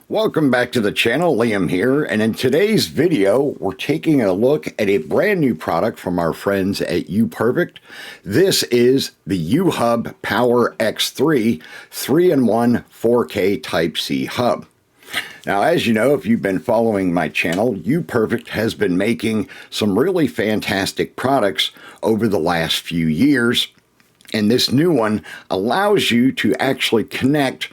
Welcome back to the channel. Liam here, and in today's video we're taking a look at a brand new product from our friends at UPERFECT. This is the UHub Power X3 3-in-1 4K Type-C hub. Now, as you know, if you've been following my channel, UPERFECT has been making some really fantastic products over the last few years, and this new one allows you to actually connect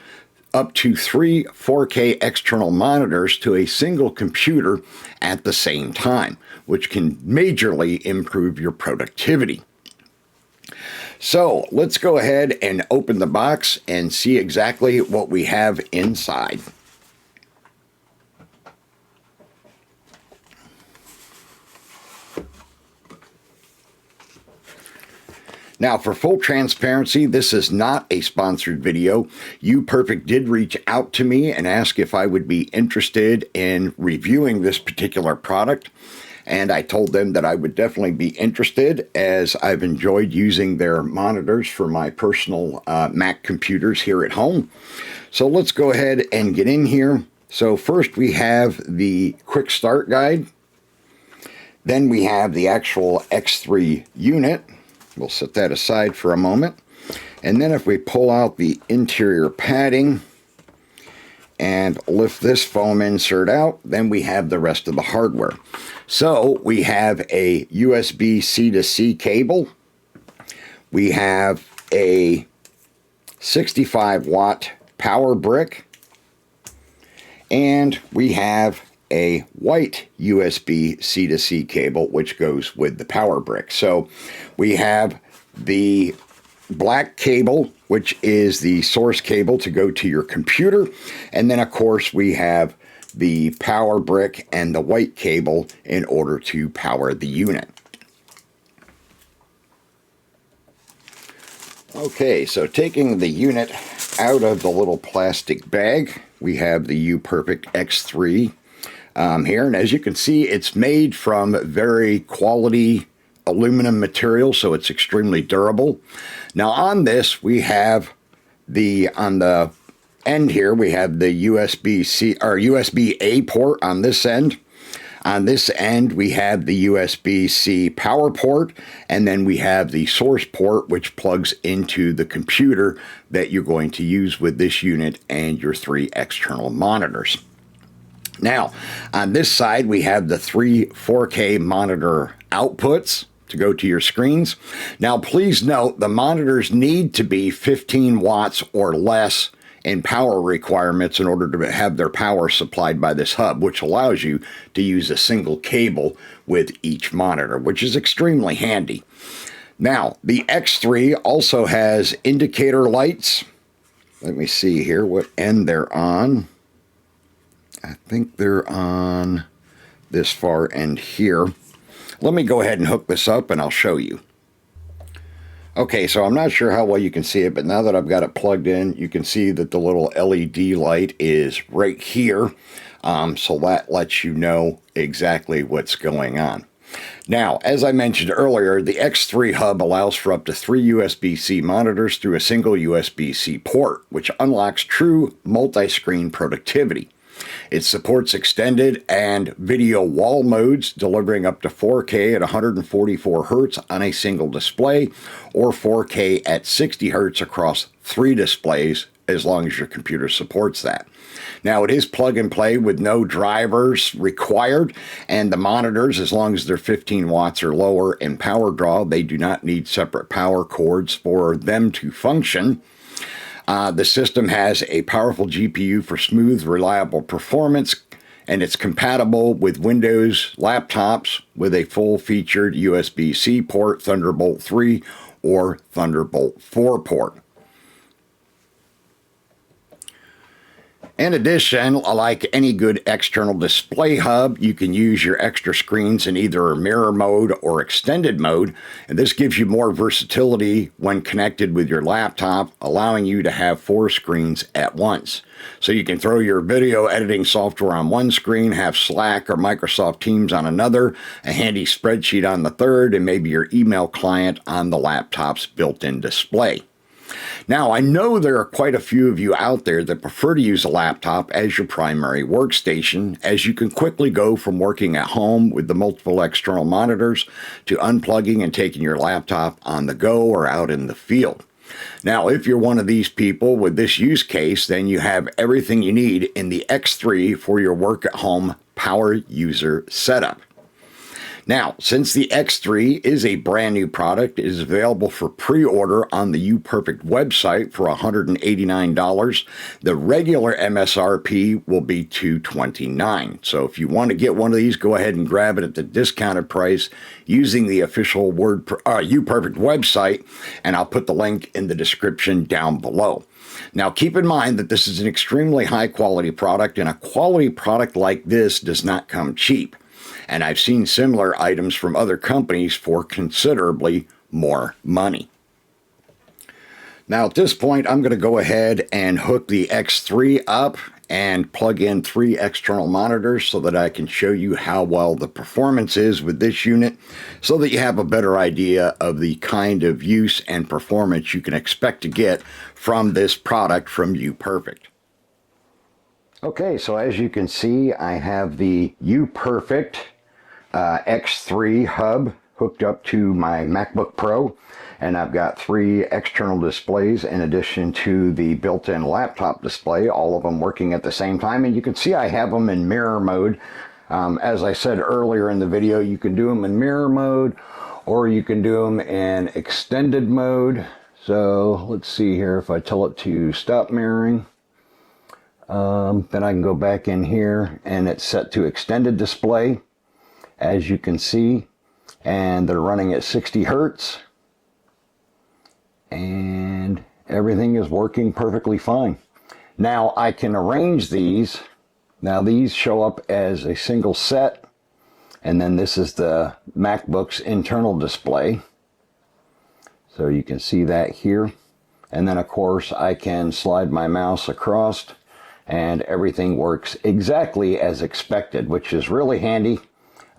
up to 3 4K external monitors to a single computer at the same time, which can majorly improve your productivity. So let's go ahead and open the box and see exactly what we have inside. Now, for full transparency, this is not a sponsored video. UPERFECT did reach out to me and ask if I would be interested in reviewing this particular product, and I told them that I would definitely be interested, as I've enjoyed using their monitors for my personal Mac computers here at home. So let's go ahead and get in here. So first we have the quick start guide. Then we have the actual X3 unit. We'll set that aside for a moment. And then if we pull out the interior padding and lift this foam insert out, then we have the rest of the hardware. So we have a USB-C to C cable. We have a 65-watt power brick. And we have a white USB-C to C cable, which goes with the power brick. So we have the black cable, which is the source cable to go to your computer. And then, of course, we have the power brick and the white cable in order to power the unit. Okay, so taking the unit out of the little plastic bag, we have the UPERFECT X3 here, and as you can see, it's made from very quality aluminum material, so it's extremely durable. Now on this, we have on the end here, we have the USB-C or USB-A port on this end. On this end, we have the USB-C power port, and then we have the source port, which plugs into the computer that you're going to use with this unit and your 3 external monitors. Now, on this side, we have the 3 4K monitor outputs to go to your screens. Now, please note, the monitors need to be 15 watts or less in power requirements in order to have their power supplied by this hub, which allows you to use a single cable with each monitor, which is extremely handy. Now, the X3 also has indicator lights. Let me see here what end they're on. I think they're on this far end here. Let me go ahead and hook this up and I'll show you. Okay, so I'm not sure how well you can see it, but now that I've got it plugged in, you can see that the little LED light is right here. So that lets you know exactly what's going on. Now, as I mentioned earlier, the X3 hub allows for up to 3 USB-C monitors through a single USB-C port, which unlocks true multi-screen productivity. It supports extended and video wall modes, delivering up to 4K at 144 Hz on a single display, or 4K at 60 Hz across 3 displays, as long as your computer supports that. Now, it is plug and play with no drivers required, and the monitors, as long as they're 15 watts or lower in power draw, they do not need separate power cords for them to function. The system has a powerful GPU for smooth, reliable performance, and it's compatible with Windows laptops with a full-featured USB-C port, Thunderbolt 3, or Thunderbolt 4 port. In addition, like any good external display hub, you can use your extra screens in either mirror mode or extended mode, and this gives you more versatility when connected with your laptop, allowing you to have 4 screens at once. So you can throw your video editing software on one screen, have Slack or Microsoft Teams on another, a handy spreadsheet on the third, and maybe your email client on the laptop's built-in display. Now, I know there are quite a few of you out there that prefer to use a laptop as your primary workstation, as you can quickly go from working at home with the multiple external monitors to unplugging and taking your laptop on the go or out in the field. Now, if you're one of these people with this use case, then you have everything you need in the X3 for your work-at-home power user setup. Now, since the X3 is a brand new product, it is available for pre-order on the UPERFECT website for $189. The regular MSRP will be $229. So if you want to get one of these, go ahead and grab it at the discounted price using the official UPERFECT website, and I'll put the link in the description down below. Now, keep in mind that this is an extremely high-quality product, and a quality product like this does not come cheap. And I've seen similar items from other companies for considerably more money. Now at this point, I'm going to go ahead and hook the X3 up and plug in 3 external monitors so that I can show you how well the performance is with this unit, so that you have a better idea of the kind of use and performance you can expect to get from this product from UPERFECT. Okay, so as you can see, I have the UPERFECT X3 hub hooked up to my MacBook Pro, and I've got 3 external displays in addition to the built-in laptop display, all of them working at the same time. And you can see I have them in mirror mode. As I said earlier in the video, you can do them in mirror mode or you can do them in extended mode. So let's see here, if I tell it to stop mirroring, then I can go back in here and it's set to extended display, as you can see, and they're running at 60 Hertz, and everything is working perfectly fine. Now I can arrange these. Now these show up as a single set, and then this is the MacBook's internal display, so you can see that here. And then of course I can slide my mouse across and everything works exactly as expected, which is really handy.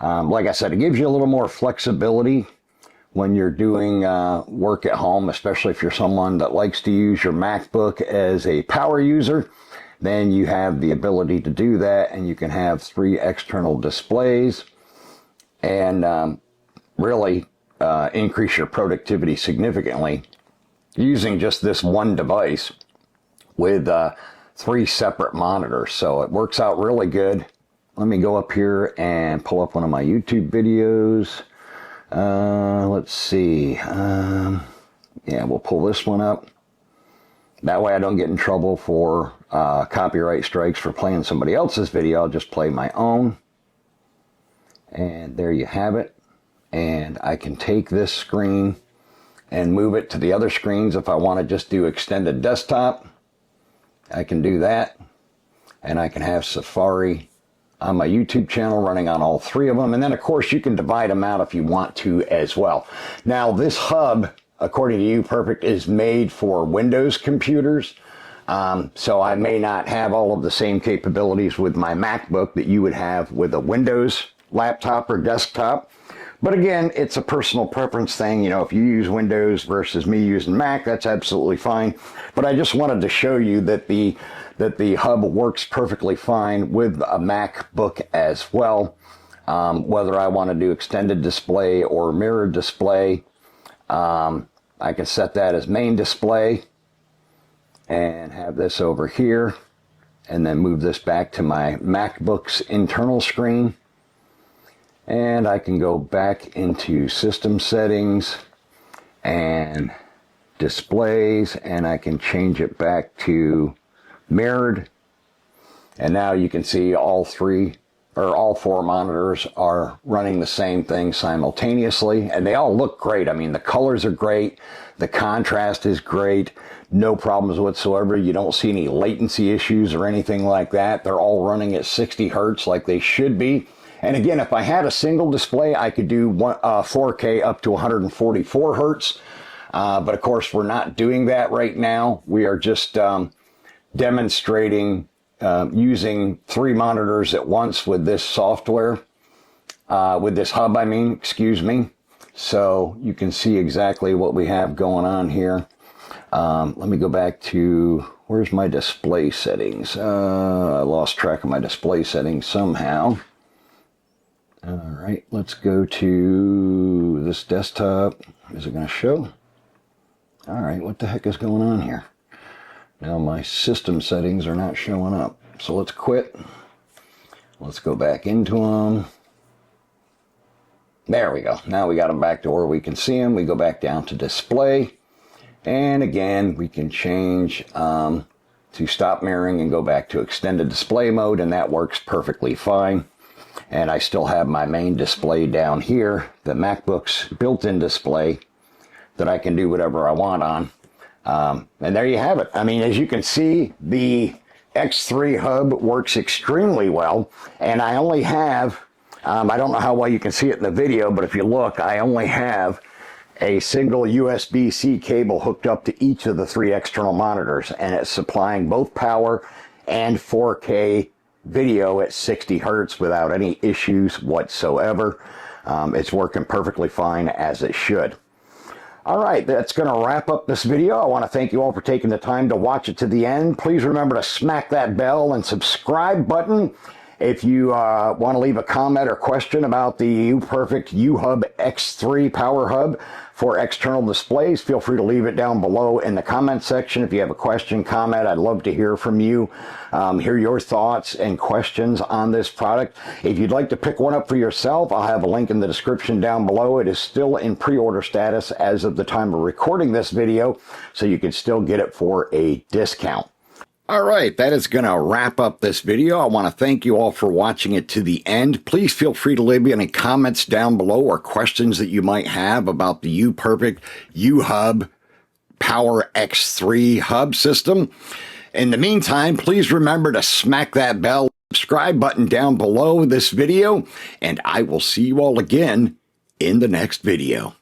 Like I said, it gives you a little more flexibility when you're doing work at home, especially if you're someone that likes to use your MacBook as a power user. Then you have the ability to do that, and you can have 3 external displays and really increase your productivity significantly using just this one device with 3 separate monitors. So it works out really good. Let me go up here and pull up one of my YouTube videos. Let's see. Yeah, we'll pull this one up. That way I don't get in trouble for copyright strikes for playing somebody else's video. I'll just play my own. And there you have it. And I can take this screen and move it to the other screens. If I want to just do extended desktop, I can do that. And I can have Safari on my YouTube channel running on all 3 of them. And then of course you can divide them out if you want to as well. Now this hub, according to UPERFECT, is made for Windows computers. So I may not have all of the same capabilities with my MacBook that you would have with a Windows laptop or desktop. But again, it's a personal preference thing. You know, if you use Windows versus me using Mac, that's absolutely fine. But I just wanted to show you that the hub works perfectly fine with a MacBook as well. Whether I want to do extended display or mirrored display, I can set that as main display and have this over here, and then move this back to my MacBook's internal screen. And I can go back into system settings and displays, and I can change it back to mirrored. And now you can see all 4 monitors are running the same thing simultaneously, and they all look great. I mean, the colors are great, the contrast is great, no problems whatsoever. You don't see any latency issues or anything like that. They're all running at 60 Hertz like they should be. And again, if I had a single display, I could do 4K up to 144 Hertz. But of course, we're not doing that right now. We are just demonstrating using 3 monitors at once with this software, with this hub, I mean, excuse me. So you can see exactly what we have going on here. Let me go back to, where's my display settings? I lost track of my display settings somehow. All right, let's go to this desktop. Is it going to show? All right, what the heck is going on here? Now my system settings are not showing up. So let's quit. Let's go back into them. There we go. Now we got them back to where we can see them. We go back down to display. And again, we can change to stop mirroring and go back to extended display mode, and that works perfectly fine. And I still have my main display down here, the MacBook's built-in display that I can do whatever I want on. And there you have it. I mean, as you can see, the X3 hub works extremely well, and I only have, I don't know how well you can see it in the video, but if you look, I only have a single USB-C cable hooked up to each of the 3 external monitors, and it's supplying both power and 4K video at 60 Hertz without any issues whatsoever. It's working perfectly fine as it should. All right, that's going to wrap up this video. I want to thank you all for taking the time to watch it to the end. Please remember to smack that bell and subscribe button. If you want to leave a comment or question about the UPERFECT UHub X3 Power Hub for external displays, feel free to leave it down below in the comment section. If you have a question, comment, I'd love to hear from you, hear your thoughts and questions on this product. If you'd like to pick one up for yourself, I'll have a link in the description down below. It is still in pre-order status as of the time of recording this video, so you can still get it for a discount. All right, that is going to wrap up this video. I want to thank you all for watching it to the end. Please feel free to leave any comments down below or questions that you might have about the UPERFECT UHub Power X3 hub system. In the meantime, please remember to smack that bell, subscribe button down below this video, and I will see you all again in the next video.